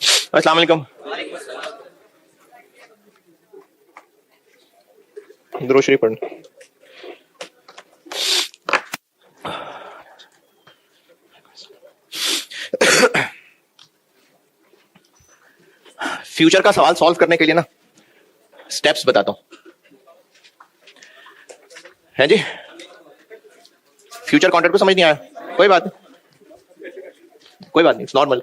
अस्सलाम वालेकुम। दुरूद शरीफ पढ़ना। फ्यूचर का सवाल सॉल्व करने के लिए ना स्टेप्स बताता हूं, है जी। फ्यूचर कॉन्ट्रैक्ट को समझ नहीं आया, कोई बात नहीं, कोई बात नहीं, इट्स नॉर्मल।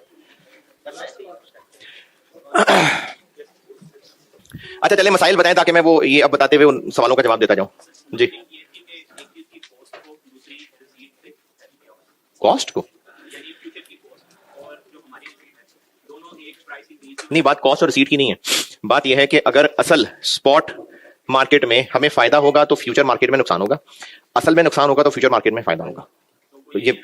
अच्छा चले मसाइल बताएं ताकि मैं वो ये अब बताते हुए उन सवालों का जवाब देता जाऊं जी। कॉस्ट को नहीं, बात कॉस्ट और रिसीट की नहीं है। बात यह है कि अगर असल स्पॉट मार्केट में हमें फायदा होगा तो फ्यूचर मार्केट में नुकसान होगा, असल में नुकसान होगा तो फ्यूचर मार्केट में फायदा होगा। तो ये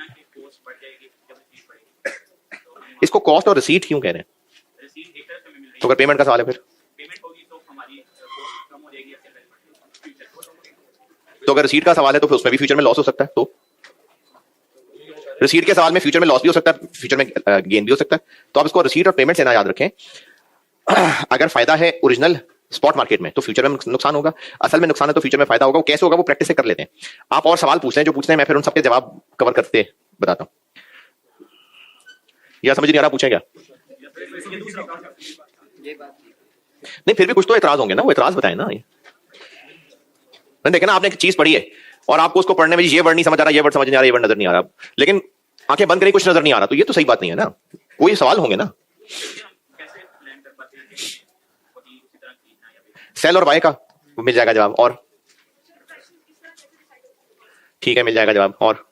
इसको कॉस्ट और रिसीट क्यों कह रहे हैं? तो अगर पेमेंट का सवाल है फिर तो अगर रिसीट का सवाल है तो फिर उसमें भी फ्यूचर में लॉस हो सकता है। तो रिसीट के सवाल में फ्यूचर में लॉस भी हो सकता है, फ्यूचर में गेन भी हो सकता है। तो आप इसको रिसीट और पेमेंट से ना याद रखें। अगर फायदा है ओरिजिनल स्पॉट मार्केट में तो फ्यूचर में नुकसान होगा, असल में नुकसान है तो फ्यूचर में फायदा होगा। वो कैसे होगा वो प्रैक्टिस से कर लेते हैं। आप और सवाल पूछ रहे हैं जो पूछते हैं, मैं फिर उन सबके जवाब कवर करते बताता हूं। या समझ नहीं आ रहा, पूछें क्या? नहीं फिर भी कुछ तो एतराज होंगे ना, वो एतराज बताए ना। देखे ना, आपने एक चीज पढ़ी है और आपको उसको पढ़ने में ये वर्ड नहीं समझ आ रहा, ये वर्ड समझ नहीं आ रहा, ये वर्ड नजर नहीं आ रहा, लेकिन आंखें बंद करी कुछ नजर नहीं आ रहा, तो ये तो सही बात नहीं है ना। कोई सवाल होंगे ना। सेल और बाय का मिल जाएगा जवाब, और ठीक है मिल जाएगा जवाब, और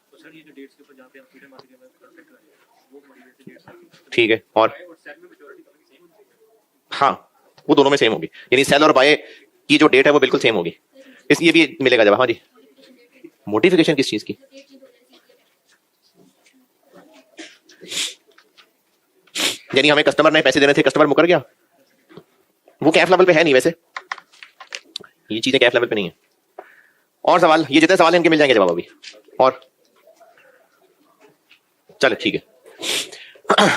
ठीक है, और हाँ वो दोनों में सेम होगी, यानी सेल और बाय की जो डेट है वो बिल्कुल सेम होगी, इसलिए भी मिलेगा जवाब। हाँ जी, मोटिफिकेशन किस चीज की? यानी हमें कस्टमर ने पैसे देने थे, कस्टमर मुकर गया, वो कैफ लेवल पे है नहीं, वैसे ये चीजें कैफ लेवल पे नहीं है। और सवाल, ये जितने सवाल हैं इनके मिल जाएंगे जवाब अभी। और चलो ठीक है,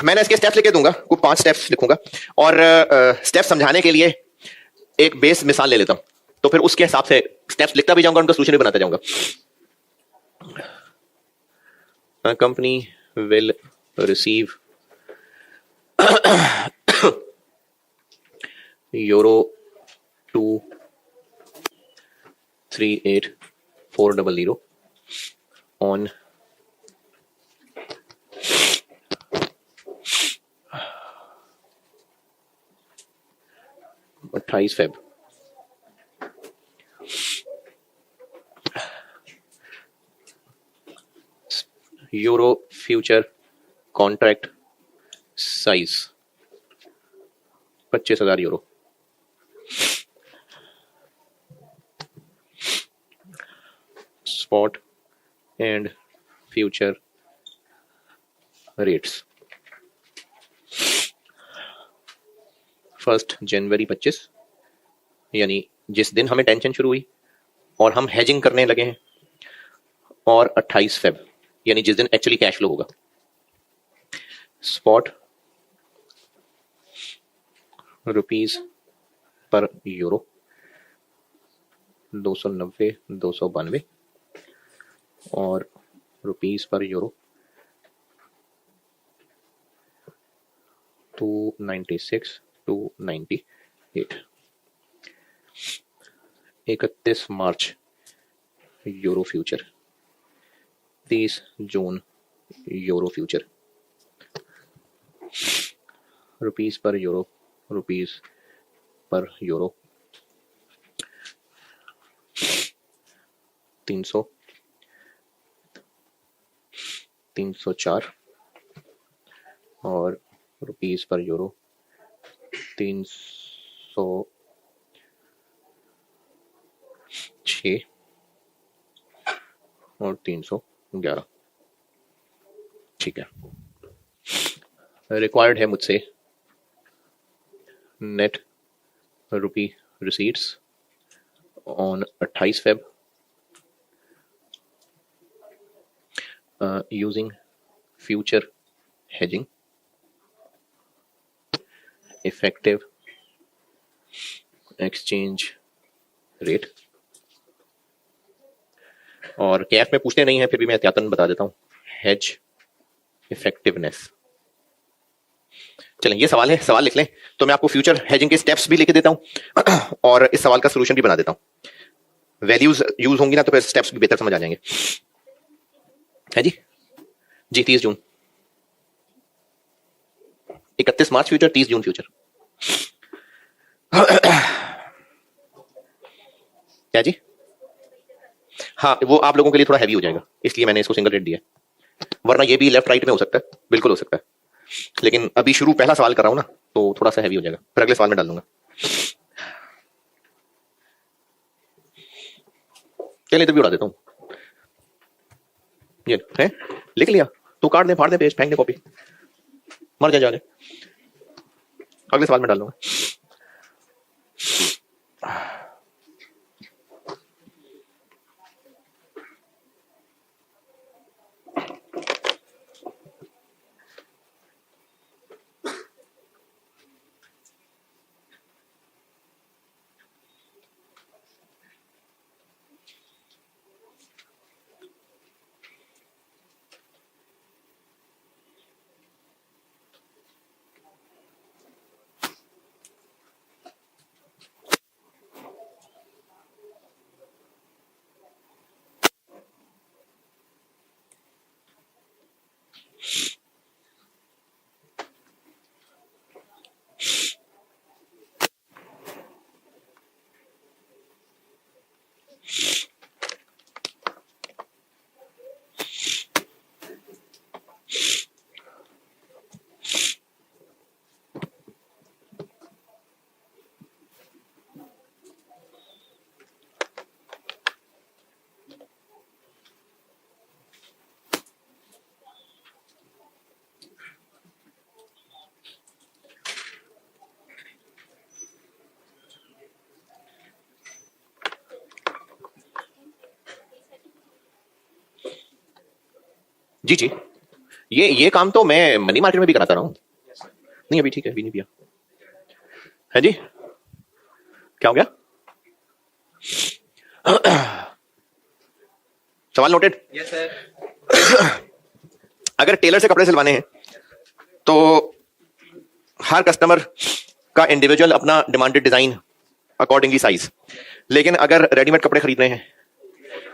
मैंने इसके स्टेप्स लिखे दूंगा, कुछ 5 स्टेप्स लिखूंगा और स्टेप समझाने के लिए एक बेस मिसाल ले लेता हूं, तो फिर उसके हिसाब से स्टेप्स लिखता भी जाऊंगा, उनका सोल्यूशन भी बनाता जाऊंगा। Company will receive euro 238400 on 28 Feb। Euro future contract size 25,000 euro. Spot and future rates 1 जनवरी 25, यानी जिस दिन हमें टेंशन शुरू हुई और हम हेजिंग करने लगे हैं, और 28 फेब यानी जिस दिन एक्चुअली कैश फ्लो होगा। स्पॉट रुपीस पर यूरो 290 292 और रुपीस पर यूरो 296 298। 31 मार्च यूरो फ्यूचर, 30 जून यूरो फ्यूचर, रुपीस पर यूरो, रुपीस पर यूरो 300 304 और रुपीस पर यूरो 306 और 311। ठीक है, रिक्वायर्ड है मुझसे net rupee receipts on 28 Feb using future hedging effective exchange rate, और कैफ में पूछते नहीं है फिर भी मैं एहतियातन बता देता हूं, हेज इफेक्टिवनेस। चलें ये सवाल है, सवाल लिख लें। तो मैं आपको फ्यूचर हेजिंग के स्टेप्स भी लिख देता हूं और इस सवाल का सोल्यूशन भी बना देता हूं। वैल्यूज यूज होंगी ना तो फिर स्टेप्स भी बेहतर समझ आ जाएंगे। है जी, जी 30 जून, 31 मार्च फ्यूचर, 30 जून फ्यूचर। क्या जी? हाँ वो आप लोगों के लिए थोड़ा हैवी हो जाएगा इसलिए मैंने इसको सिंगल रेट दिया, वरना ये भी लेफ्ट राइट में हो सकता है, बिल्कुल हो सकता है, लेकिन अभी शुरू पहला सवाल कर रहा हूं ना तो थोड़ा सा हैवी हो जाएगा, फिर अगले सवाल में डाल दूंगा। चलिए इधर भी उड़ा देता हूं, ये है लिख लिया तो काट दे, फाड़ दे, पेज फेंक दे, कॉपी, मर जाए जाने, अगले सवाल में डाल दूंगा। जी जी, ये काम तो मैं मनी मार्केट में भी कराता रहा हूं। नहीं अभी ठीक है, अभी नहीं पिया है जी। क्या हो गया? सवाल नोटेड? Yes sir. अगर टेलर से कपड़े सिलवाने हैं तो हर कस्टमर का इंडिविजुअल अपना डिमांडेड डिजाइन अकॉर्डिंगली साइज, लेकिन अगर रेडीमेड कपड़े खरीद रहे हैं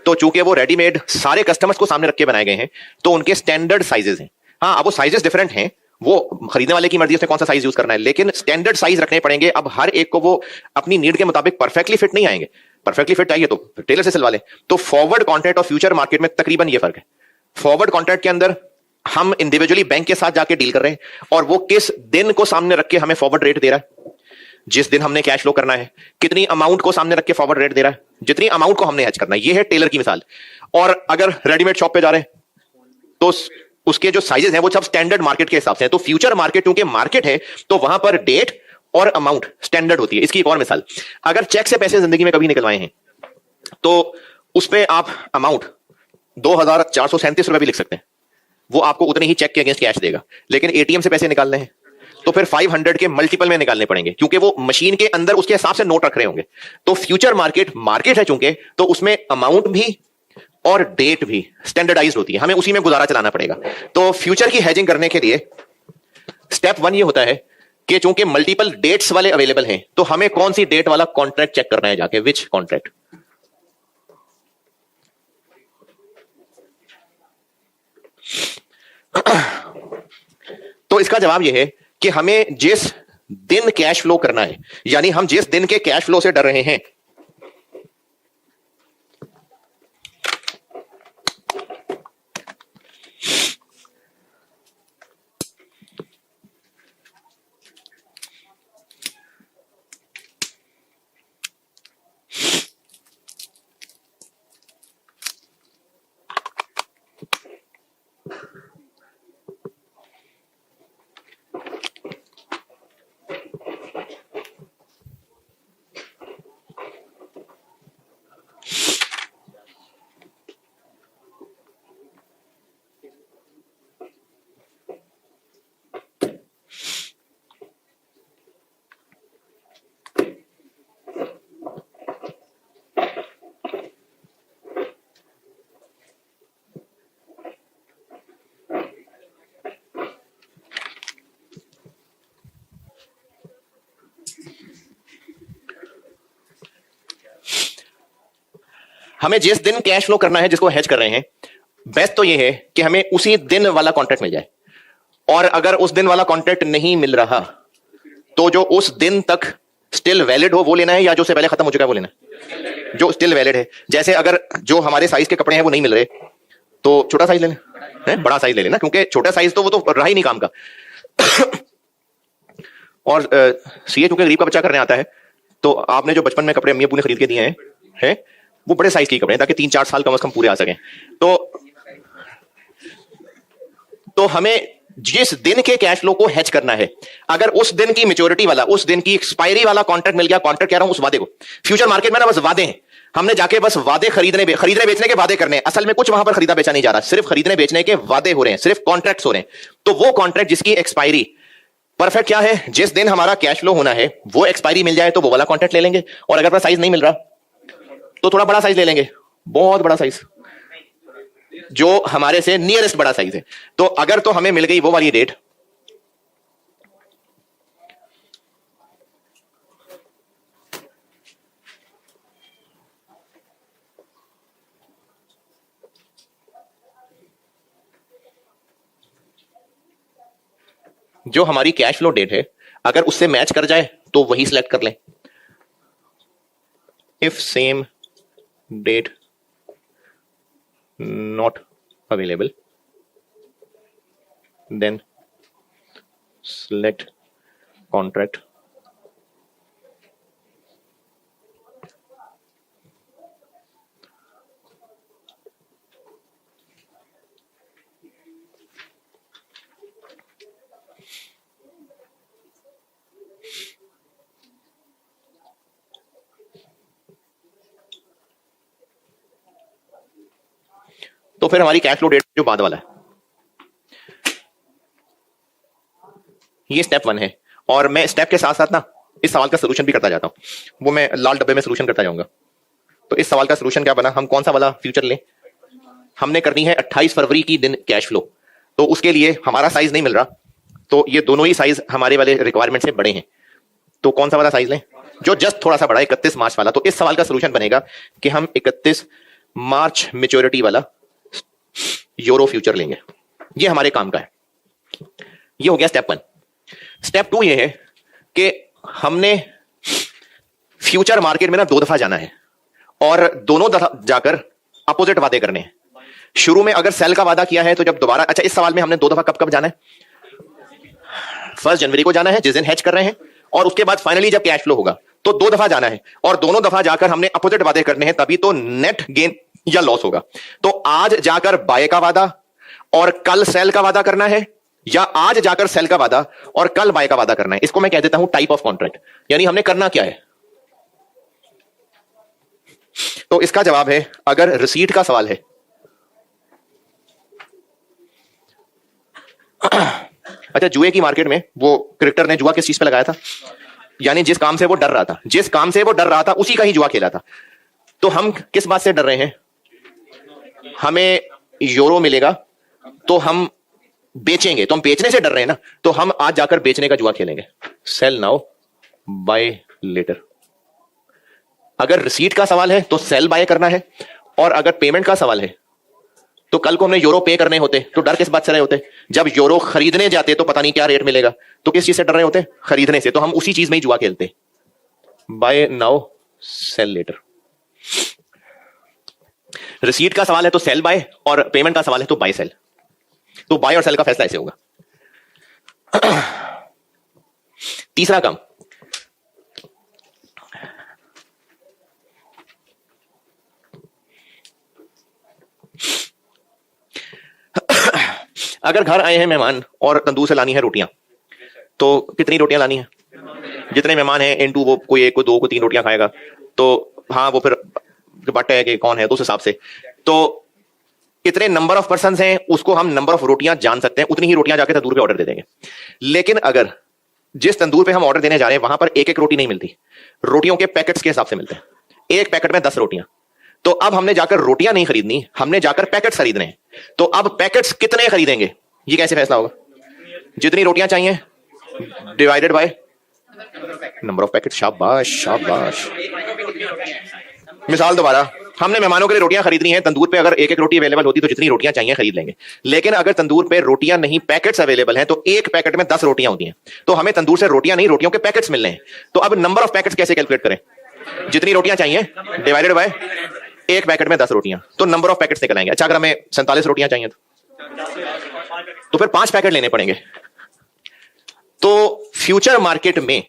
तो चूंकि वो रेडीमेड सारे कस्टमर्स को सामने रख के बनाए गए हैं तो उनके स्टैंडर्ड साइजेस हैं। हाँ अब वो साइजेस डिफरेंट हैं, वो खरीदने वाले की मर्जी उसने कौन सा साइज यूज करना है, लेकिन स्टैंडर्ड साइज रखने पड़ेंगे। अब हर एक को वो अपनी नीड के मुताबिक परफेक्टली फिट नहीं आएंगे, परफेक्टली फिट चाहिए तो टेलर से सिलवा ले। तो फॉरवर्ड कॉन्ट्रैक्ट और फ्यूचर मार्केट में तकरीबन ये फर्क है। फॉरवर्ड कॉन्ट्रैक्ट के अंदर हम इंडिविजुअली बैंक के साथ जाके डील कर रहे हैं और वो किस दिन को सामने रख के हमें फॉरवर्ड रेट दे रहा है, जिस दिन हमने कैश फ्लो करना है, कितनी अमाउंट को सामने रख के फॉरवर्ड रेट दे रहा है, जितनी अमाउंट को हमने हेज करना है। ये है टेलर की मिसाल। और अगर रेडीमेड शॉप पे जा रहे हैं तो उसके जो साइजेस हैं वो सब स्टैंडर्ड मार्केट के हिसाब से हैं। तो फ्यूचर मार्केट क्योंकि मार्केट है तो वहां पर डेट और अमाउंट स्टैंडर्ड होती है। इसकी एक और मिसाल, अगर चेक से पैसे जिंदगी में कभी निकलवाए हैं तो उस पर आप अमाउंट 2437 रुपए भी लिख सकते हैं, वो आपको उतने ही चेक के अगेंस्ट कैश देगा। लेकिन एटीएम से पैसे निकालने हैं तो फिर 500 के मल्टीपल में निकालने पड़ेंगे क्योंकि वो मशीन के अंदर उसके हिसाब से नोट रख रहे होंगे। तो फ्यूचर मार्केट मार्केट है चूंकि, तो उसमें अमाउंट भी और डेट भी स्टैंडर्डाइज्ड होती है, हमें उसी में गुजारा चलाना पड़ेगा। तो फ्यूचर की हेजिंग करने के लिए स्टेप 1 ये होता है कि चूंकि मल्टीपल डेट्स वाले अवेलेबल हैं तो हमें कौन सी डेट वाला कॉन्ट्रैक्ट चेक करना है जाके, विच कॉन्ट्रैक्ट। तो इसका जवाब यह है कि हमें जिस दिन कैश फ्लो करना है, यानी हम जिस दिन के कैश फ्लो से डर रहे हैं, हमें जिस दिन कैश फ्लो करना है, जिसको हेज कर रहे हैं, बेस्ट तो ये है कि हमें उसी दिन वाला कॉन्ट्रैक्ट मिल जाए। और अगर उस दिन वाला कॉन्ट्रैक्ट नहीं मिल रहा तो जो उस दिन तक स्टिल वैलिड हो वो लेना है, या जो से पहले खत्म हो चुका है वो लेना है? जो स्टिल वैलिड है। जैसे अगर जो हमारे साइज के कपड़े हैं वो नहीं मिल रहे तो छोटा साइज ले लें, बड़ा साइज ले लेना, क्योंकि छोटा साइज तो वो तो रहा ही नहीं काम का। और सीए चूंकि गरीब का बच्चा करने आता है, तो आपने जो बचपन में कपड़े अम्मी अब्बू ने खरीद के दिए हैं वो बड़े साइज के कपड़े हैं, ताकि 3-4 साल कम से कम पूरे आ सकें। तो हमें जिस दिन के कैश फ्लो को हेज करना है, अगर उस दिन की मैच्योरिटी वाला, उस दिन की एक्सपायरी वाला कॉन्ट्रैक्ट मिल गया, कॉन्ट्रैक्ट कह रहा हूं उस वादे को। फ्यूचर मार्केट में ना बस वादे हैं, हमने जाके बस वादे खरीदने बेचने के वादे करने हैं। असल में कुछ वहां पर खरीदा बेचा नहीं जा रहा, सिर्फ खरीदने बेचने के वादे हो रहे हैं, सिर्फ कॉन्ट्रैक्ट्स हो रहे हैं। तो वो कॉन्ट्रैक्ट जिसकी एक्सपायरी परफेक्ट क्या है, जिस दिन हमारा कैश फ्लो होना है वो एक्सपायरी मिल जाए तो वो वाला कॉन्ट्रैक्ट ले लेंगे। और अगर साइज नहीं मिल रहा तो थोड़ा बड़ा साइज ले लेंगे, बहुत बड़ा साइज जो हमारे से नियरेस्ट बड़ा साइज है। तो अगर तो हमें मिल गई वो वाली डेट, जो हमारी कैश फ्लो डेट है, अगर उससे मैच कर जाए तो वही सिलेक्ट कर लें। If same date not available then select contract तो फिर हमारी कैश फ्लो डेट जो बाद वाला है, ये स्टेप 1 है। और मैं स्टेप के साथ साथ ना इस सवाल का सलूशन भी करता जाता हूं, वो मैं लाल डब्बे में सलूशन करता जाऊंगा। तो इस सवाल का सलूशन क्या बना, हम कौन सा वाला फ्यूचर लें? हमने करनी है 28 फरवरी की दिन कैश फ्लो, तो उसके लिए हमारा साइज नहीं मिल रहा, तो ये दोनों ही साइज हमारे वाले रिक्वायरमेंट से बड़े हैं। तो कौन सा वाला साइज लें? जो जस्ट थोड़ा सा बड़ा है, 31 मार्च वाला। तो इस सवाल का सलूशन बनेगा कि हम 31 मार्च मेच्योरिटी वाला यूरो फ्यूचर लेंगे। ये हमारे काम का है। ये हो गया स्टेप 1। स्टेप 2 ये है कि हमने फ्यूचर मार्केट में ना 2 दफा जाना है और दोनों दफा जाकर अपोजिट वादे करने हैं। शुरू में अगर सेल का वादा किया है तो जब दोबारा, अच्छा इस सवाल में हमने 2 दफा कब कब जाना है? 1 जनवरी को जाना है जिस दिन हेज कर रहे हैं, और उसके बाद फाइनली जब कैश फ्लो होगा तो 2 दफा जाना है, और दोनों दफा जाकर हमने अपोजिट वादे करने हैं, तभी तो नेट गेन या लॉस होगा। तो आज जाकर बाय का वादा और कल सेल का वादा करना है, या आज जाकर सेल का वादा और कल बाय का वादा करना है। इसको मैं कह देता हूं टाइप ऑफ कॉन्ट्रैक्ट, यानी हमने करना क्या है। तो इसका जवाब है, अगर रिसीट का सवाल है, अच्छा जुए की मार्केट में वो क्रिकेटर ने जुआ किस चीज पे लगाया था? यानी जिस काम से वो डर रहा था, जिस काम से वो डर रहा था उसी का ही जुआ खेला था। तो हम किस बात से डर रहे हैं? हमें यूरो मिलेगा तो हम बेचेंगे, तो हम बेचने से डर रहे हैं ना, तो हम आज जाकर बेचने का जुआ खेलेंगे। Sell now buy later. अगर रिसीट का सवाल है तो सेल बाय करना है, और अगर पेमेंट का सवाल है तो कल को हमने यूरो पे करने होते तो डर किस बात से रहे होते? जब यूरो खरीदने जाते तो पता नहीं क्या रेट मिलेगा, तो किस चीज से डर रहे होते? खरीदने से। तो हम उसी चीज में ही जुआ खेलते। Buy now sell later. Receipt का सवाल है तो सेल बाय, और पेमेंट का सवाल है तो बाय सेल। तो बाय और सेल का फैसला ऐसे होगा। तीसरा काम, अगर घर आए हैं मेहमान और तंदूर से लानी है रोटियां, तो कितनी रोटियां लानी है? जितने मेहमान हैं इनटू वो, कोई 1 को 2 को 3 रोटियां खाएगा, तो हाँ वो फिर बट है कि कौन है तो उस हिसाब से, तो कितने नंबर ऑफ पर्सन हैं उसको हम नंबर ऑफ रोटियां जान सकते हैं, उतनी ही रोटियां जाके तंदूर पे ऑर्डर दे देंगे। लेकिन अगर जिस तंदूर पे हम ऑर्डर देने जा रहे हैं वहां पर एक एक रोटी नहीं मिलती, रोटियों के पैकेट्स के हिसाब से मिलते हैं, एक पैकेट में 10 रोटियां। तो अब हमने जाकर रोटियां नहीं खरीदनी, हमने जाकर पैकेट्स खरीदने हैं। तो अब पैकेट्स कितने खरीदेंगे, ये कैसे फैसला होगा? जितनी रोटियां चाहिए divided by number of packet. शाबाश शाबाश। मिसाल दोबारा, हमने मेहमानों के लिए रोटियां खरीदनी है, तंदूर पे अगर एक एक रोटी अवेलेबल होती तो जितनी रोटियां चाहिए खरीद लेंगे। लेकिन अगर तंदूर पे रोटियां नहीं, पैकेट्स अवेलेबल हैं, तो एक पैकेट में 10 रोटियां होती हैं, तो हमें तंदूर से रोटियां नहीं, रोटियों के पैकेट्स मिलने हैं। तो अब नंबर ऑफ पैकेट्स कैसे कैलकुलेट करें? जितनी रोटियां चाहिए डिवाइडेड बाय एक पैकेट में 10 रोटियां, तो नंबर ऑफ पैकेट्स निकल आएंगे। अच्छा, अगर हमें 47 रोटियां चाहिए तो फिर 5 पैकेट लेने पड़ेंगे। तो फ्यूचर मार्केट में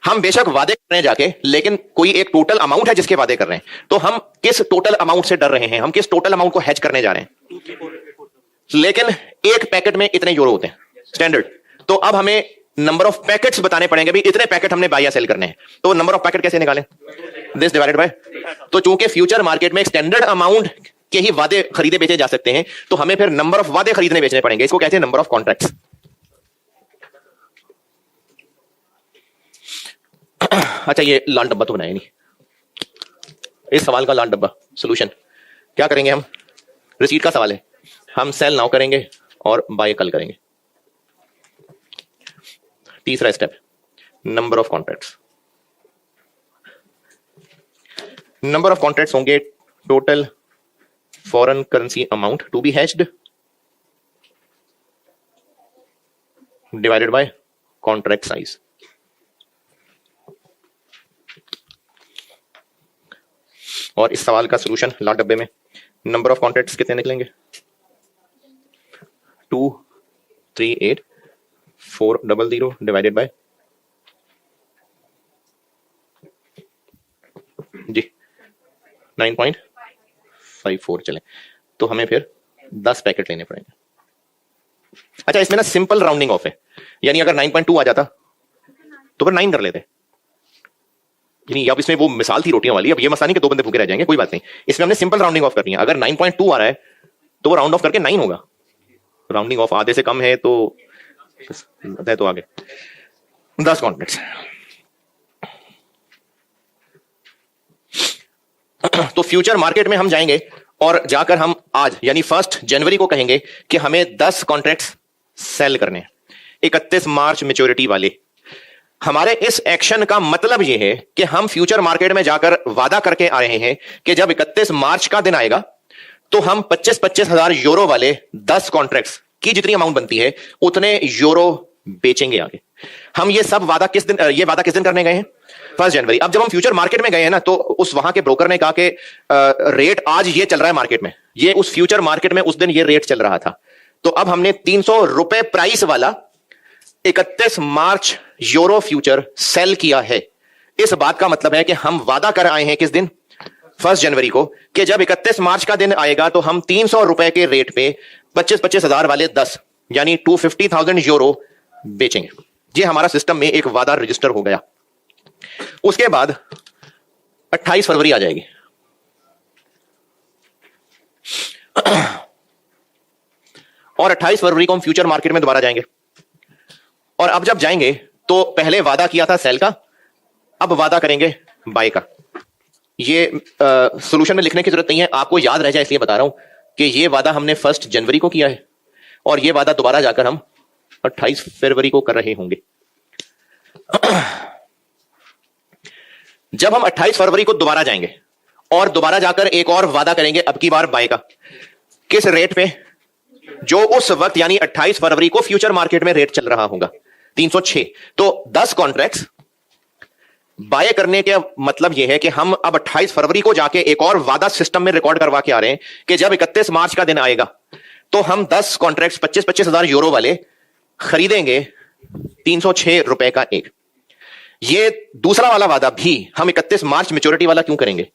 हम बेशक वादे कर रहे हैं जाके, लेकिन कोई एक टोटल अमाउंट है जिसके वादे कर रहे हैं, तो हम किस टोटल अमाउंट से डर रहे हैं? हम किस टोटल अमाउंट को हेज करने जा रहे हैं? लेकिन एक पैकेट में इतने यूरो होते हैं स्टैंडर्ड। तो अब हमें नंबर ऑफ पैकेट्स बताने पड़ेंगे, भी इतने पैकेट हमने बाय या सेल करने हैं। तो नंबर ऑफ पैकेट कैसे निकालें? दिस डिवाइडेड बाय, तो चूंकि फ्यूचर मार्केट में एक स्टैंडर्ड अमाउंट के ही वादे खरीदे बेचे जा सकते हैं, तो हमें फिर नंबर ऑफ वादे खरीदने बेचने पड़ेंगे। इसको कहते हैं नंबर ऑफ कॉन्ट्रैक्ट्स। अच्छा, ये लाल डब्बा तो बनाया नहीं, इस सवाल का लाल डब्बा सॉल्यूशन क्या करेंगे हम? रिसीट का सवाल है, हम सेल नाउ करेंगे और बाय कल करेंगे। तीसरा step, number of contracts. Number of contracts होंगे total foreign currency amount to be hedged divided by contract size. और इस सवाल का सॉल्यूशन लाल डब्बे में, नंबर ऑफ कॉन्ट्रैक्ट्स कितने निकलेंगे? 238400 डिवाइडेड बाय जी 9.54 चले, तो हमें फिर 10 पैकेट लेने पड़ेंगे। अच्छा, इसमें ना सिंपल राउंडिंग ऑफ है, यानी अगर 9.2 आ जाता तो फिर 9 कर लेते। अब इसमें वो मिसाल थी रोटियों वाली, अब ये मसला नहीं कि 2 बंदे भूखे रह जाएंगे, कोई बात नहीं। इसमें हमने सिंपल राउंडिंग ऑफ करनी है। अगर 9.2 आ रहा है तो वो राउंड ऑफ करके 9 होगा। राउंडिंग ऑफ आधे से कम है तो आगे 10 कॉन्ट्रैक्ट्स। तो फ्यूचर मार्केट में हम जाएंगे और जाकर हम आज यानी 1 जनवरी को कहेंगे कि हमें 10 कॉन्ट्रैक्ट्स सेल करने हैं, 31 मार्च मैच्योरिटी वाले। हमारे इस एक्शन का मतलब यह है कि हम फ्यूचर मार्केट में जाकर वादा करके आ रहे हैं कि जब 31 मार्च का दिन आएगा तो हम 25-25 हजार यूरो वाले 10 कॉन्ट्रैक्ट्स की जितनी अमाउंट बनती है उतने यूरो बेचेंगे आगे। हम ये वादा किस दिन करने गए हैं? 1 जनवरी। अब जब हम फ्यूचर मार्केट में गए हैं ना, तो उस वहां के ब्रोकर ने कहा कि रेट आज ये चल रहा है मार्केट में, ये उस फ्यूचर मार्केट में उस दिन ये रेट चल रहा था। तो अब हमने 300 रुपए प्राइस वाला 31 मार्च यूरो फ्यूचर सेल किया है। इस बात का मतलब है कि हम वादा कर आए हैं किस दिन? 1 जनवरी को, कि जब 31 मार्च का दिन आएगा तो हम 300 रुपए के रेट पे 25-25 हजार वाले 10 यानी 250,000 यूरो बेचेंगे। ये हमारा सिस्टम में एक वादा रजिस्टर हो गया। उसके बाद 28 फरवरी आ जाएगी और 28 फरवरी को हम फ्यूचर मार्केट में दोबारा जाएंगे। और अब जब जाएंगे तो पहले वादा किया था सेल का, अब वादा करेंगे बाय का। ये सॉल्यूशन में लिखने की जरूरत नहीं है, आपको याद रह जाए इसलिए बता रहा हूं कि ये वादा हमने 1 जनवरी को किया है और ये वादा दोबारा जाकर हम 28 फरवरी को कर रहे होंगे। जब हम 28 फरवरी को दोबारा जाएंगे और दोबारा जाकर एक और वादा करेंगे, अब की बार बाय का, किस रेट पे? जो उस वक्त यानी 28 फरवरी को फ्यूचर मार्केट में रेट चल रहा होगा 306। तो 10 कॉन्ट्रैक्ट्स बाय करने का मतलब यह है कि हम अब 28 फरवरी को जाके एक और वादा सिस्टम में रिकॉर्ड करवा के आ रहे हैं कि जब 31 मार्च का दिन आएगा तो हम 10 कॉन्ट्रैक्ट्स 25-25 हजार यूरो वाले खरीदेंगे 306 रुपए का एक। ये दूसरा वाला वादा भी हम 31 मार्च मैच्योरिटी वाला क्यों करेंगे?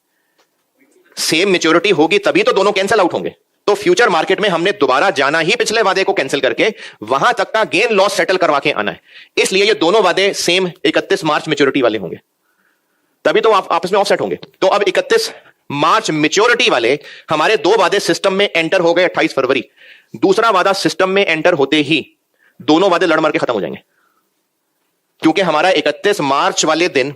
सेम मैच्योरिटी होगी तभी तो दोनों कैंसिल आउट होंगे। तो फ्यूचर मार्केट में हमने दोबारा जाना ही पिछले वादे को कैंसिल करके वहां तक का गेन लॉस सेटल करवा के आना है। इसलिए ये दोनों वादे सेम 31 मार्च मैच्योरिटी वाले होंगे, तभी तो आप आपस में ऑफसेट होंगे। तो अब 31 मार्च मैच्योरिटी वाले हमारे 2 वादे सिस्टम में एंटर हो गए 28 फरवरी। दूसरा वादा सिस्टम में एंटर होते ही दोनों वादे लड़ मर के खत्म हो जाएंगे, क्योंकि हमारा 31 मार्च वाले दिन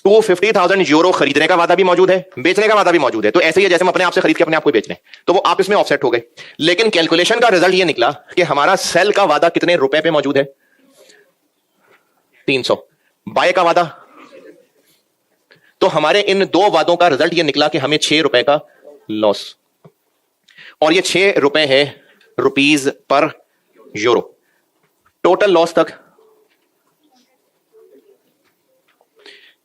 250,000 यूरो खरीदने का वादा भी मौजूद है, बेचने का वादा भी मौजूद है। तो ऐसे ही है जैसे हम अपने आप से खरीद के अपने आप को बेच रहे हैं, तो वो आप इसमें ऑफसेट हो गए। लेकिन कैलकुलेशन का रिजल्ट ये निकला कि हमारा सेल का वादा कितने रुपए पे मौजूद है? 300। बाय का वादा तो हमारे इन दो वादों का रिजल्ट ये निकला कि हमें 6 रुपए का लॉस, और ये 6 रुपए है rupees per euro. Total loss तक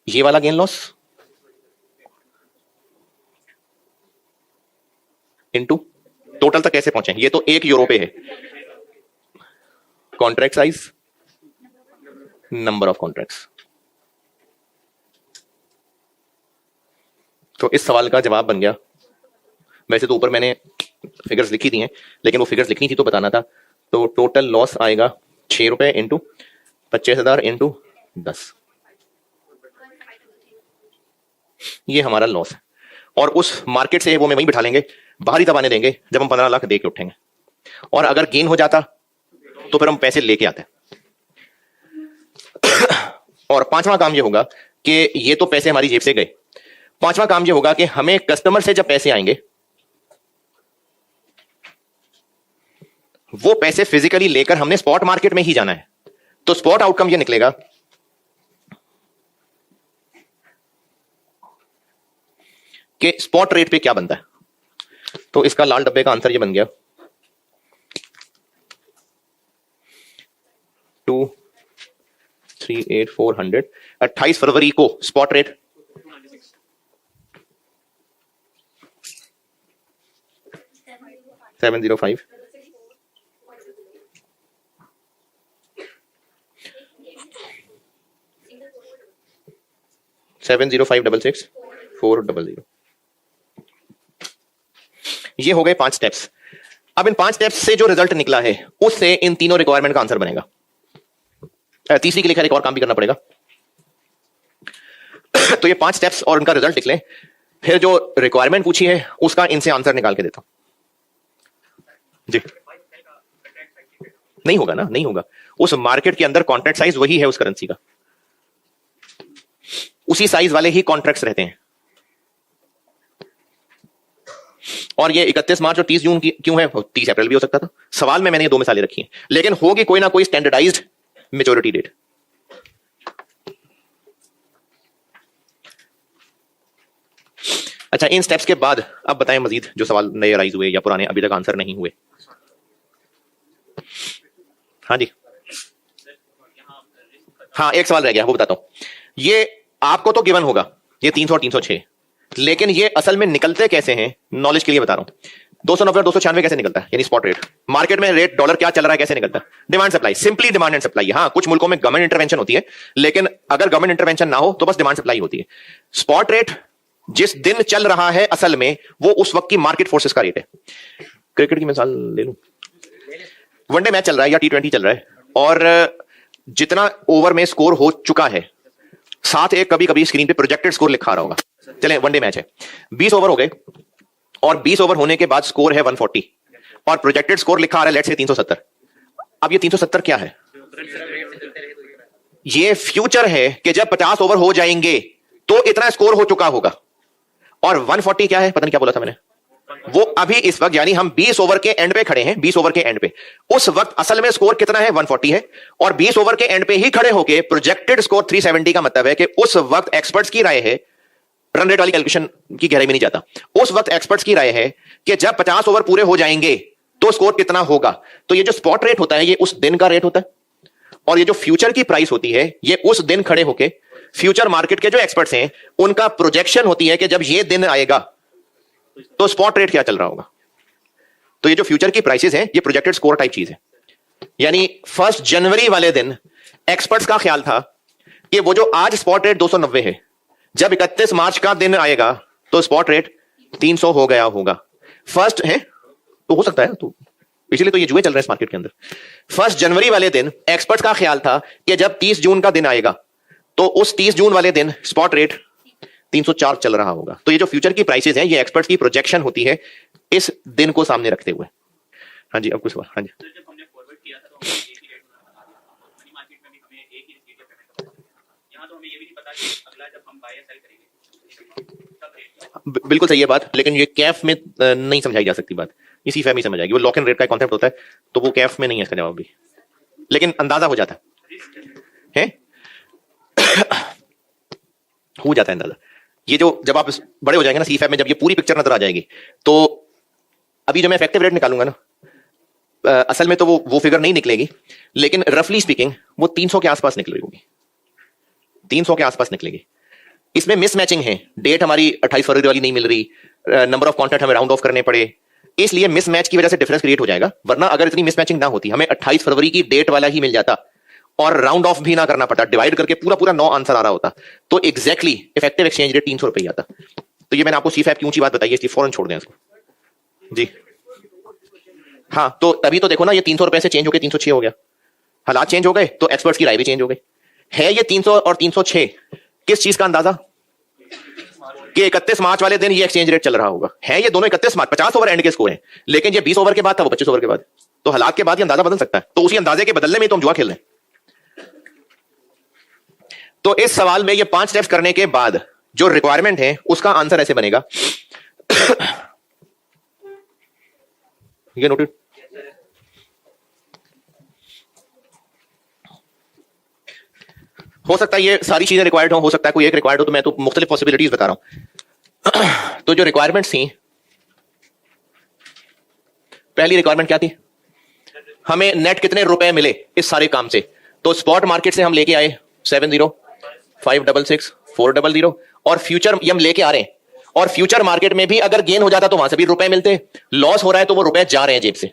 ये वाला गेन लॉस इनटू टोटल तक कैसे पहुंचे, ये तो 1 यूरो पे है। Contract size, number of contracts. तो इस सवाल का जवाब बन गया, वैसे तो ऊपर मैंने फिगर्स लिखी थी हैं, लेकिन वो फिगर्स लिखनी थी तो बताना था। तो टोटल लॉस आएगा 6 रुपए इंटू 25,000 इंटू 10, ये हमारा लॉस है। और उस मार्केट से वो में वहीं बिठा लेंगे, बाहर ही दबाने देंगे जब हम 15 लाख दे के उठेंगे। और अगर गेन हो जाता तो फिर हम पैसे लेके आते। और पांचवा काम ये होगा कि ये तो पैसे हमारी जेब से गए, पांचवा काम ये होगा कि हमें कस्टमर से जब पैसे आएंगे वो पैसे फिजिकली लेकर हमने स्पॉट मार्केट में ही जाना है। तो स्पॉट आउटकम ये निकलेगा कि स्पॉट रेट पे क्या बनता है। तो इसका लाल डब्बे का आंसर ये बन गया 238,400। 28 फरवरी को स्पॉट रेट 705, 70566 400। ये हो गए 5 स्टेप्स। अब इन 5 स्टेप्स से जो रिजल्ट निकला है उससे इन तीनों रिक्वायरमेंट का आंसर बनेगा। तीसरी के लिए खैर एक और काम भी करना पड़ेगा। तो ये 5 स्टेप्स और उनका रिजल्ट लिख लें, फिर जो रिक्वायरमेंट पूछी है उसका इनसे आंसर निकाल के देता हूं जी। नहीं होगा ना, नहीं होगा। उस मार्केट के अंदर कॉन्ट्रैक्ट साइज वही है उस करेंसी का, उसी साइज वाले ही कॉन्ट्रैक्ट्स रहते हैं। और ये 31 मार्च और 30 जून की क्यों है, 30 अप्रैल भी हो सकता था। सवाल में मैंने ये 2 मिसालें रखी हैं, लेकिन होगी कोई ना कोई स्टैंडर्डाइज्ड मैच्योरिटी डेट। अच्छा, इन स्टेप्स के बाद अब बताएं मजीद जो सवाल नए राइज हुए या पुराने अभी तक आंसर नहीं हुए। हाँ जी, हाँ एक सवाल रह गया, वो बताता हूं। ये आपको तो गिवन होगा ये 300 और 306, लेकिन ये असल में निकलते कैसे हैं नॉलेज के लिए बता रहा हूं। 290 और 296 कैसे निकलता है, यानी स्पॉट रेट। मार्केट में रेट डॉलर क्या चल रहा है कैसे निकलता है, demand supply, simply demand and supply. हाँ, कुछ मुल्कों में गवर्नमेंट इंटरवेंशन होती है, लेकिन अगर गवर्नमेंट इंटरवेंशन ना हो तो बस डिमांड सप्लाई होती है। स्पॉट रेट जिस दिन चल रहा है असल में वो उस वक्त की मार्केट फोर्सेस का रेट है। क्रिकेट की मिसाल ले लूं, वनडे मैच चल रहा है या T20 चल रहा है, और जितना ओवर में स्कोर हो चुका है, साथ एक कभी कभी स्क्रीन पे प्रोजेक्टेड स्कोर लिखा रहा होगा। चलें, वनडे मैच है, 20 ओवर हो गए, और 20 ओवर होने के बाद स्कोर है 140 और प्रोजेक्टेड स्कोर लिखा आ रहा है लेट्स से 370। अब ये 370 क्या है, ये फ्यूचर है कि जब 50 ओवर हो जाएंगे तो इतना स्कोर हो चुका होगा। और 140 क्या है, पता नहीं क्या बोला था मैंने, वो अभी इस वक्त, यानी हम 20 ओवर के एंड पे खड़े हैं, 20 ओवर के एंड पे, उस वक्त असल में स्कोर कितना है 140 है, और 20 ओवर के एंड पे ही खड़े होके प्रोजेक्टेड स्कोर 370 का मतलब है कि उस वक्त एक्सपर्ट्स की राय है, रन रेट वाली कैलकुलेशन की गहराई में नहीं जाता, उस वक्त एक्सपर्ट्स की राय है कि जब 50 ओवर पूरे हो जाएंगे तो स्कोर कितना होगा। तो ये जो स्पॉट रेट होता है ये उस दिन का रेट होता है, और ये जो फ्यूचर की प्राइस होती है ये उस दिन खड़े होके फ्यूचर मार्केट के जो एक्सपर्ट्स हैं उनका प्रोजेक्शन होती है कि जब ये दिन आएगा तो स्पॉट रेट क्या चल रहा होगा। तो ये जो फ्यूचर की प्राइसेस हैं ये प्रोजेक्टेड स्कोर टाइप चीज है। यानी 1 जनवरी वाले दिन एक्सपर्ट्स का ख्याल था कि वो जो आज स्पॉट रेट 290 है, जब 31 मार्च का दिन आएगा तो स्पॉट रेट 300 हो गया होगा। फर्स्ट है तो हो सकता है, तो इसलिए तो ये जुए चल रहे हैं इस मार्केट के अंदर। 1 जनवरी वाले दिन एक्सपर्ट्स का ख्याल था कि जब 30 जून का दिन आएगा तो उस 30 जून वाले दिन स्पॉट रेट 304 चल रहा होगा। तो ये जो फ्यूचर की प्राइसेस हैं ये एक्सपर्ट्स की प्रोजेक्शन होती है इस दिन को सामने रखते हुए। हाँ जी, अब कुछ सवाल। हाँ जी, जब हमने फॉरवर्ड किया था तो हमें एक ही रेट बता था, मनी मार्केट में भी हमें एक ही रेट का पेमेंट होता था। यहाँ तो हमें ये भी नहीं पता कि अगला जब हम बाय सेल करेंगे तब रेट। बिल्कुल सही है बात, लेकिन ये कैफ में नहीं समझाई जा सकती बात, इसी फैम ही समझ आएगी। वो लॉक इन रेट का कॉन्सेप्ट होता है तो वो कैफ में नहीं है इसका जवाब भी, लेकिन अंदाजा हो जाता है हो जाता है अंदाजा। ये जो जब आप बड़े हो जाएंगे ना सीफैब में, जब ये पूरी पिक्चर नजर आ जाएगी, तो अभी जो मैं इफेक्टिव रेट निकालूंगा ना, असल में तो वो फिगर नहीं निकलेगी, लेकिन रफली स्पीकिंग वो 300 के आसपास निकल रही होगी, 300 के आसपास निकलेगी। इसमें मिसमैचिंग है, डेट हमारी 28 फरवरी वाली नहीं मिल रही, नंबर ऑफ कॉन्ट्रैक्ट हमें राउंड ऑफ करने पड़े, इसलिए मिसमैच की वजह से डिफरेंस क्रिएट हो जाएगा। वरना अगर इतनी मिसमैचिंग ना होती, हमें 28 फरवरी की डेट वाला ही मिल जाता और राउंड ऑफ भी ना करना पड़ता, डिवाइड करके पूरा पूरा 9 आंसर आ रहा होता, तो एग्जैक्टली इफेक्टिव एक्सचेंज रेट 300 रुपए आता। तो ये मैंने आपको सीफैब की ऊंची बात बताई है, इसलिए फौरन छोड़ दें इसको जी। हाँ, तो तभी तो देखो ना, ये 300 रुपए से चेंज होकर 306 हो गया, हालात चेंज हो गए तो एक्सपर्ट्स की राय भी चेंज हो गई। है ये 300 और 306 किस चीज का अंदाजा कि 31 मार्च वाले दिन ये एक्सचेंज रेट चल रहा होगा। है ये दोनों 31 मार्च, 50 ओवर एंड के स्कोर है, लेकिन ये 20 ओवर के बाद था, वो 25 ओवर के बाद, तो हालात के बाद ये अंदाजा बदल सकता है। तो उसी अंदाजे के बदलने में तो हम जुआ खेल रहे हैं। तो इस सवाल में ये 5 स्टेप्स करने के बाद जो रिक्वायरमेंट है उसका आंसर ऐसे बनेगा। ये नोटेड। हो सकता है ये सारी चीजें रिक्वायर्ड हो सकता है कोई एक रिक्वायर्ड हो, तो मैं तो मुख्तलिफ पॉसिबिलिटीज बता रहा हूं। तो जो रिक्वायरमेंट्स थी, पहली रिक्वायरमेंट क्या थी, हमें नेट कितने रुपए मिले इस सारे काम से। तो स्पॉट मार्केट से हम लेके आए 70, 566, 400, और फ्यूचर हम लेके आ रहे हैं, और फ्यूचर मार्केट में भी अगर गेन हो जाता तो वहां से भी रुपए मिलते, लॉस हो रहा है तो वो रुपए जा रहे हैं जेब से।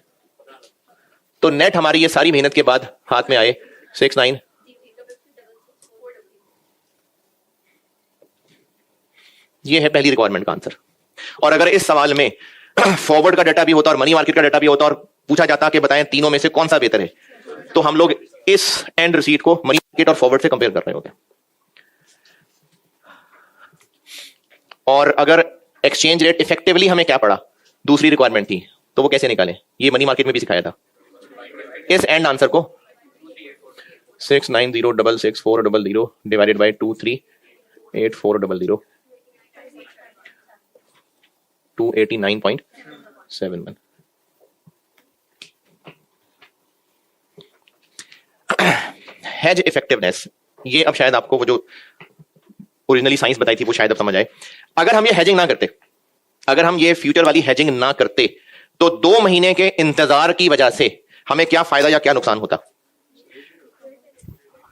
तो नेट हमारी ये सारी मेहनत के बाद हाथ में आए 69। ये है पहली रिक्वायरमेंट का आंसर। और अगर इस सवाल में फॉरवर्ड का डाटा भी होता और मनी मार्केट का डाटा भी होता और पूछा जाता कि बताएं तीनों में से कौन सा बेहतर है, तो हम लोग इस एंड रिसीट को मनी मार्केट और फॉरवर्ड से कंपेयर कर रहे होते। और अगर एक्सचेंज रेट इफेक्टिवली हमें क्या पड़ा, दूसरी रिक्वायरमेंट थी, तो वो कैसे निकालें, ये मनी मार्केट में भी सिखाया था। इस एंड आंसर को 69066,400 डिवाइडेड बाय 238400 289.71। हेज इफेक्टिवनेस, ये अब शायद आपको वो जो ओरिजिनली साइंस बताई थी वो शायद अब समझ आए। अगर हम ये हेजिंग ना करते, अगर हम ये फ्यूचर वाली हेजिंग ना करते, तो 2 महीने के इंतजार की वजह से हमें क्या फायदा या क्या नुकसान होता।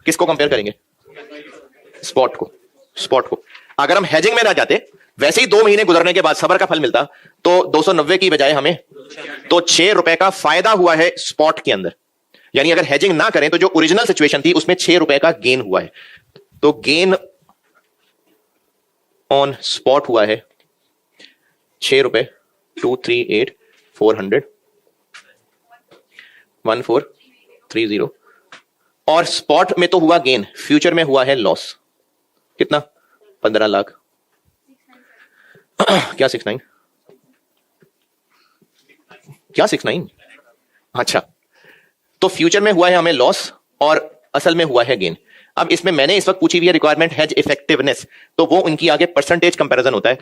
किसको कंपेयर करेंगे, स्पॉट को। स्पॉट को अगर हम हेजिंग में ना जाते, वैसे ही 2 महीने गुजरने के बाद सबर का फल मिलता, तो 290 की बजाय हमें तो 6 रुपए का फायदा हुआ है स्पॉट के अंदर। यानी अगर हेजिंग ना करें तो जो ओरिजिनल सिचुएशन थी उसमें 6 रुपए का गेन हुआ है। तो गेन ऑन स्पॉट हुआ है 6 रुपए, 238,400 1430। और स्पॉट में तो हुआ गेन, फ्यूचर में हुआ है लॉस। कितना, 15 लाख। क्या 69, क्या 69? अच्छा, तो फ्यूचर में हुआ है हमें लॉस और असल में हुआ है गेन। अब इसमें मैंने इस वक्त पूछी हुई है रिक्वायरमेंट हेज इफेक्टिवनेस, तो वो उनकी आगे परसेंटेज कंपैरिजन होता है।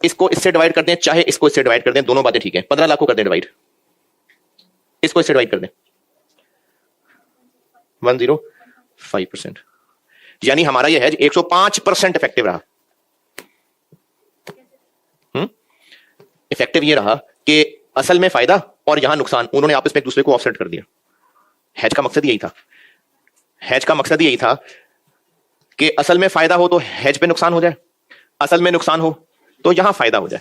इसको इससे डिवाइड कर दें, चाहे इसको इससे डिवाइड कर दें, दोनों बातें ठीक है। 15 लाख को कर दें डिवाइड, इसको इससे डिवाइड कर दें, 105%। यानी हमारा यह हेज 105% इफेक्टिव रहा। इफेक्टिव ये रहा कि असल में फायदा और यहां नुकसान, उन्होंने आपस में एक दूसरे को ऑफसेट कर दिया। हेज का मकसद यही था, हेज का मकसद यही था कि असल में फायदा हो तो हेज पे नुकसान हो जाए, असल में नुकसान हो तो यहां फायदा हो जाए।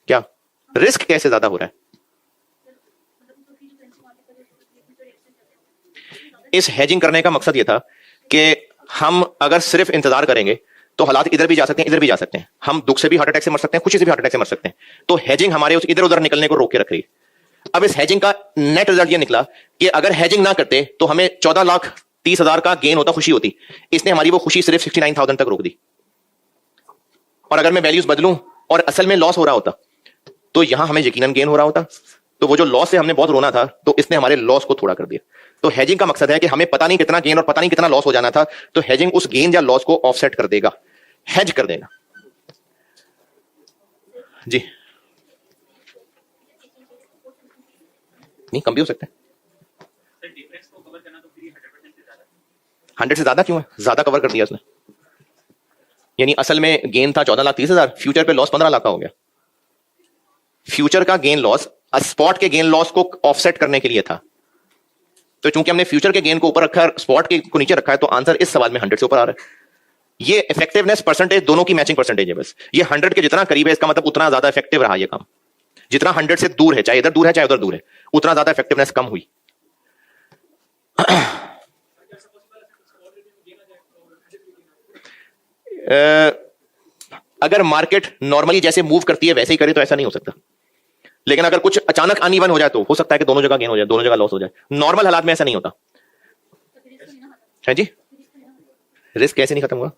क्या रिस्क कैसे ज्यादा हो रहा है? इस हेजिंग करने का मकसद यह था कि हम अगर सिर्फ इंतजार करेंगे तो हालात इधर भी जा सकते हैं, इधर भी जा सकते हैं। हम दुख से भी हार्ट अटैक से मर सकते हैं, खुशी से भी हार्ट अटैक से मर सकते हैं। तो हेजिंग हमारे उस इधर उधर निकलने को रोक के रख रही है। अब इस हेजिंग का नेट रिजल्ट ये निकला कि अगर हेजिंग ना करते तो हमें 14,30,000 का गेन होता, खुशी होती। इसने हमारी वो खुशी सिर्फ 69,000 तक रोक दी। और अगर मैं वैल्यूज बदलूं और असल में लॉस हो रहा होता, तो यहां हमें यकीनन गेन हो रहा होता। तो वो जो लॉस से हमने बहुत रोना था, तो इसने हमारे लॉस को थोड़ा कर दिया। तो हेजिंग का मकसद है कि हमें पता नहीं कितना गेन और पता नहीं कितना लॉस हो जाना था, तो हेजिंग उस गेन या लॉस को ऑफसेट कर देगा, हेज कर देगा। जी नहीं, कम भी हो सकता है। सर डिफरेंस को कवर करना तो फिर 100% से ज्यादा 100 से ज्यादा क्यों है? ज्यादा कवर कर दिया उसने। यानी असल में गेन था 14,30,000, फ्यूचर पे लॉस 15 लाख का हो गया। फ्यूचर का गेन लॉस स्पॉट के गेन लॉस को ऑफसेट करने के लिए था। तो चूंकि हमने फ्यूचर के गेन को ऊपर रखा है, स्पॉट के को नीचे रखा है, तो आंसर इस सवाल में 100 से ऊपर आ रहा है। ये इफेक्टिवनेस परसेंटेज दोनों की मैचिंग परसेंटेज है। बस ये 100 के जितना करीब है, इसका मतलब उतना ज्यादा इफेक्टिव रहा ये काम। जितना 100 से दूर है, चाहे इधर दूर है चाहे उधर दूर है, उतना ज्यादा इफेक्टिवनेस कम हुई। अगर मार्केट नॉर्मली जैसे मूव करती है वैसे ही करे तो ऐसा नहीं हो सकता। लेकिन अगर कुछ अचानक अनइवन हो जाए तो हो सकता है कि दोनों जगह गेन हो जाए, दोनों जगह लॉस हो जाए। नॉर्मल हालात में ऐसा नहीं होता है जी। रिस्क कैसे नहीं खत्म हुआ?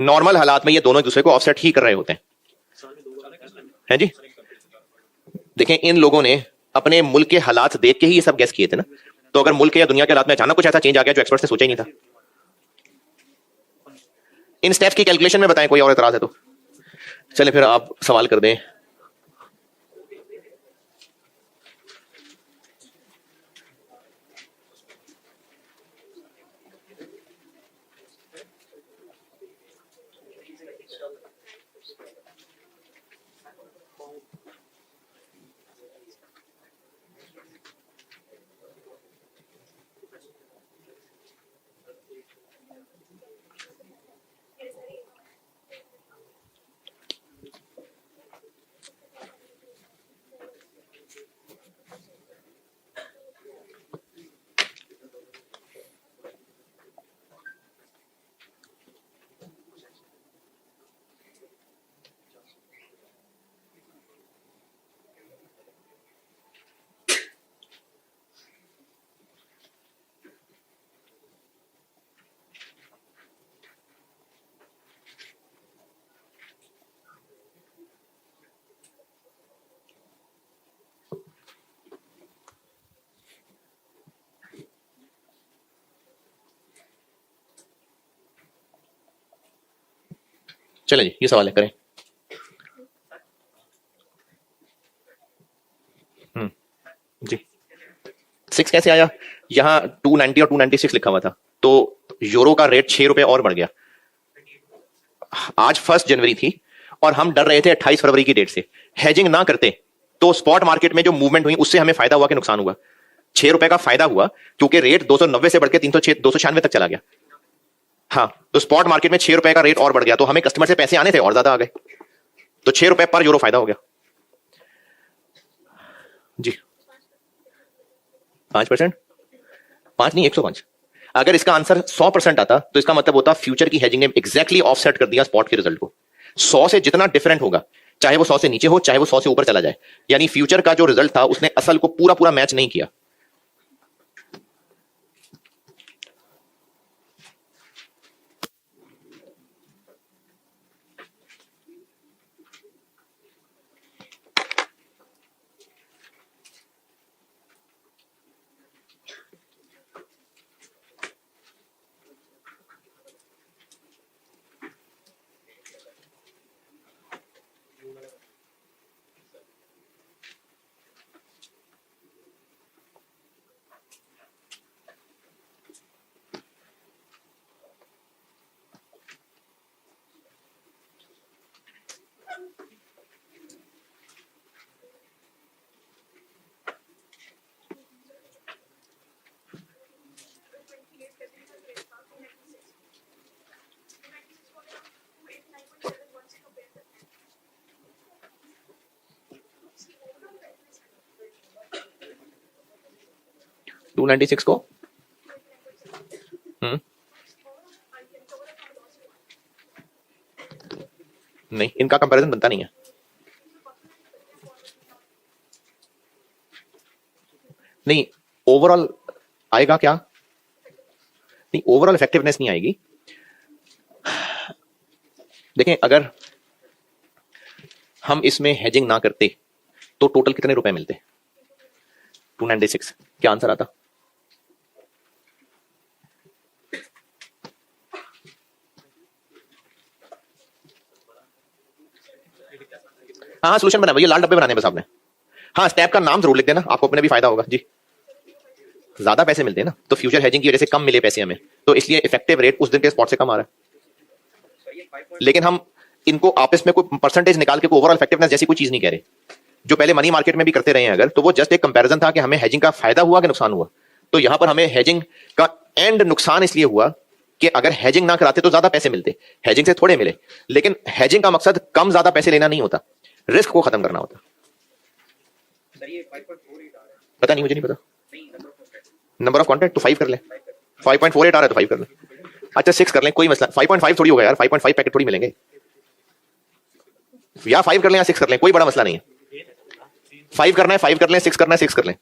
नॉर्मल हालात में ये दोनों एक दूसरे को ऑफसेट ही कर रहे होते हैं जी। देखें, इन लोगों ने अपने मुल्क के हालात देख के ही ये सब गेस किए थे ना। तो अगर मुल्क या दुनिया के हालात में अचानक कुछ ऐसा चेंज आ गया जो एक्सपर्ट्स ने सोचा ही नहीं था। इन स्टेप्स की कैलकुलेशन में बताएं, कोई और एतराज है तो चले फिर आप सवाल कर दें। चले जी, ये सवाल है, करें। जी 6 कैसे आया? यहां 290 और 296 लिखा हुआ था, तो यूरो का रेट 6 रुपए और बढ़ गया। आज 1 जनवरी थी और हम डर रहे थे 28 फरवरी की डेट से। हेजिंग ना करते तो स्पॉट मार्केट में जो मूवमेंट हुई उससे हमें फायदा हुआ कि नुकसान हुआ? 6 रुपए का फायदा हुआ, क्योंकि रेट 290 से बढ़ के 296 तक चला गया। हाँ, तो स्पॉट मार्केट में 6 रुपए का रेट और बढ़ गया, तो हमें कस्टमर से पैसे आने थे और ज्यादा आ गए, तो 6 रुपए पर यूरो फायदा हो गया। जी 5%? 5 नहीं, 105। अगर इसका आंसर 100% आता तो इसका मतलब होता फ्यूचर की हेजिंग ने एग्जैक्टली ऑफसेट कर दिया स्पॉट के रिजल्ट को। 100 से जितना डिफरेंट होगा, चाहे वो 100 से नीचे हो चाहे वो 100 से ऊपर चला जाए, यानी फ्यूचर का जो रिजल्ट था उसने असल को पूरा पूरा मैच नहीं किया। टू 296 को नहीं, इनका कंपैरिजन बनता नहीं है। नहीं, ओवरऑल आएगा क्या? नहीं, ओवरऑल इफेक्टिवनेस नहीं आएगी। देखें, अगर हम इसमें हेजिंग ना करते तो टोटल कितने रुपए मिलते? 296। क्या आंसर आता? हाँ, सोल्यूशन बना, ये लाल डब्बे बनाने बस आपने। हाँ, स्टेप का नाम जरूर लिख देना, आपको अपने भी फायदा होगा जी। ज्यादा पैसे मिलते हैं ना, तो फ्यूचर हेजिंग की वजह से कम मिले पैसे हमें, तो इसलिए इफेक्टिव रेट उस दिन के स्पॉट से कम आ रहा है। लेकिन हम इनको आपस में कोई परसेंटेज निकाल के कोई ओवरऑल इफेक्टिवनेस जैसी कोई चीज नहीं कह रहे। जो पहले मनी मार्केट में भी करते रहे हैं अगर, तो वो जस्ट एक कंपैरिजन था कि हमें हेजिंग का फायदा हुआ कि नुकसान हुआ। तो यहां पर हमें हेजिंग का एंड नुकसान इसलिए हुआ कि अगर हेजिंग ना कराते तो ज्यादा पैसे मिलते, हेजिंग से थोड़े मिले। लेकिन हेजिंग का मकसद कम ज्यादा पैसे लेना नहीं होता, रिस्क को खत्म करना होता। पता नहीं, मुझे नहीं पता नंबर ऑफ कॉन्ट्रैक्ट, तो 5 कर ले। 5.48 आ रहा है तो 5 कर ले। अच्छा 6 कर लें, कोई मसला। 5.5 थोड़ी होगा यार, 5.5 पैकेट थोड़ी मिलेंगे। या 5 कर लें या 6 कर लें, कोई बड़ा मसला नहीं है। 5 करना है 5 कर लें, 6 करना है 6 कर लें।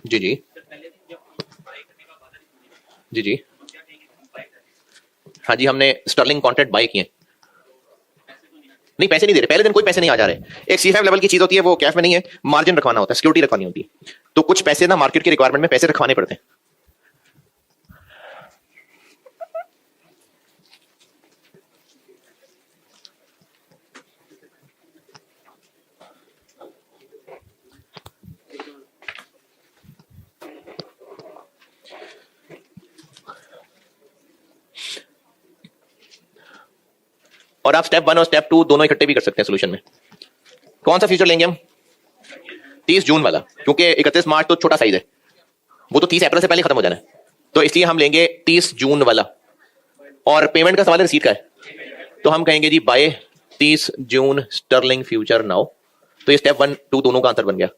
जी जी जी जी हाँ जी, हमने स्टर्लिंग कॉन्ट्रैक्ट बाय किए। नहीं पैसे नहीं दे रहे, पहले दिन कोई पैसे नहीं आ जा रहे। एक C5 लेवल की चीज होती है, वो कैफ में नहीं है, मार्जिन रखवाना होता है, सिक्योरिटी रखवानी होती है। तो कुछ पैसे ना मार्केट की रिक्वायरमेंट में पैसे रखवाने पड़ते हैं। और आप स्टेप 1 और स्टेप 2 दोनों इकट्ठे भी कर सकते हैं सोल्यूशन में। कौन सा फ्यूचर लेंगे हम? 30 जून वाला, क्योंकि 31 मार्च तो छोटा साइज है, वो तो 30 अप्रैल से पहले खत्म हो जाना है, तो इसलिए हम लेंगे 30 जून वाला। और पेमेंट का सवाल है, रिसीट का है, तो हम कहेंगे जी बाय 30 जून स्टर्लिंग फ्यूचर नाउ। तो ये स्टेप 1 2 दोनों का आंसर बन गया।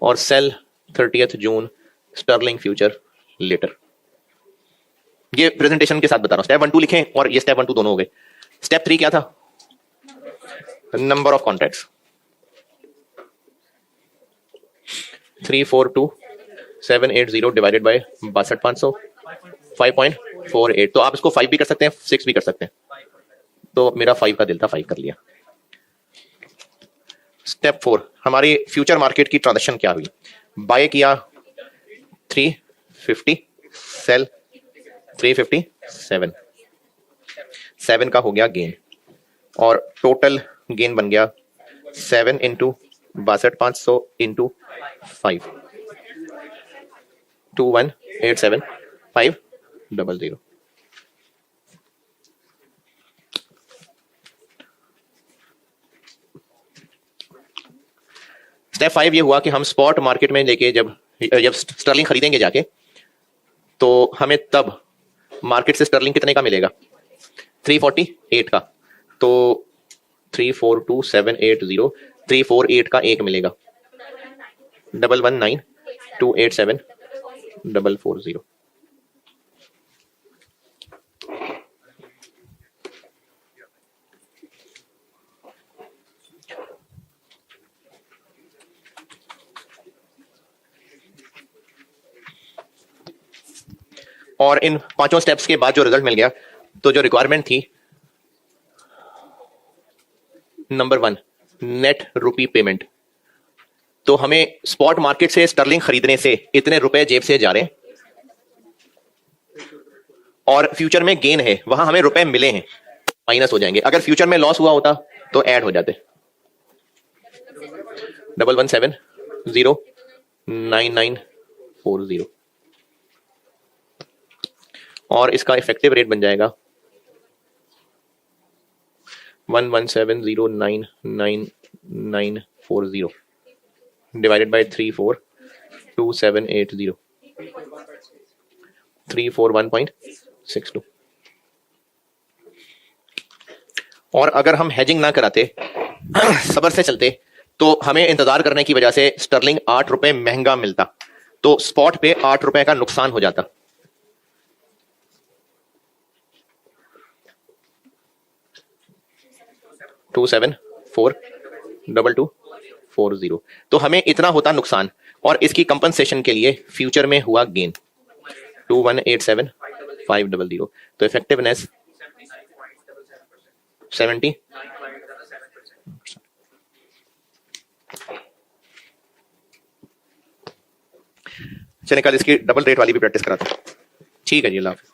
और सेल 30 जून स्टर्लिंग फ्यूचर लेटर। ये प्रेजेंटेशन के साथ बता रहा हूं, स्टेप 1 2 लिखें और ये स्टेप 1 2 दोनों हो गए। स्टेप 3 क्या था? Number of contracts 342780 divided by 62,500 5.48। तो आप इसको 5 भी कर सकते हैं, 6 भी कर सकते हैं। तो मेरा 5 का दिल था, 5 कर लिया। स्टेप 4 हमारी फ्यूचर मार्केट की ट्रांजैक्शन क्या हुई? बाय किया 350, सेल 357, 7 का हो गया गेन, और टोटल गेन बन गया 7 इंटू 62,500 इंटू 5 2187,500। स्टेप 5 ये हुआ कि हम स्पॉट मार्केट में लेके जब स्टर्लिंग खरीदेंगे जाके, तो हमें तब मार्केट से स्टर्लिंग कितने का मिलेगा? 348 का। तो 342780 348 का एक मिलेगा, 119287440। और इन 5 स्टेप्स के बाद जो रिजल्ट मिल गया, तो जो रिक्वायरमेंट थी, नंबर 1 नेट रुपी पेमेंट। तो हमें स्पॉट मार्केट से स्टर्लिंग खरीदने से इतने रुपए जेब से जा रहे हैं, और फ्यूचर में गेन है, वहां हमें रुपए मिले हैं, माइनस हो जाएंगे। अगर फ्यूचर में लॉस हुआ होता तो ऐड हो जाते। 11709940 और इसका इफेक्टिव रेट बन जाएगा 1170999940 डिवाइडेड बाय 342780 341.62। और अगर हम हेजिंग ना कराते सबर से चलते तो हमें इंतजार करने की वजह से स्टर्लिंग 8 रुपए महंगा मिलता, तो स्पॉट पे 8 रुपए का नुकसान हो जाता। टू 2742240 तो हमें इतना होता नुकसान, और इसकी कंपनसेशन के लिए फ्यूचर में हुआ गेन 2187500। तो इफेक्टिवनेस 70। चलिए कल इसकी डबल रेट वाली भी प्रैक्टिस कराते हैं। ठीक है जी, अल्लाह हाफिज़।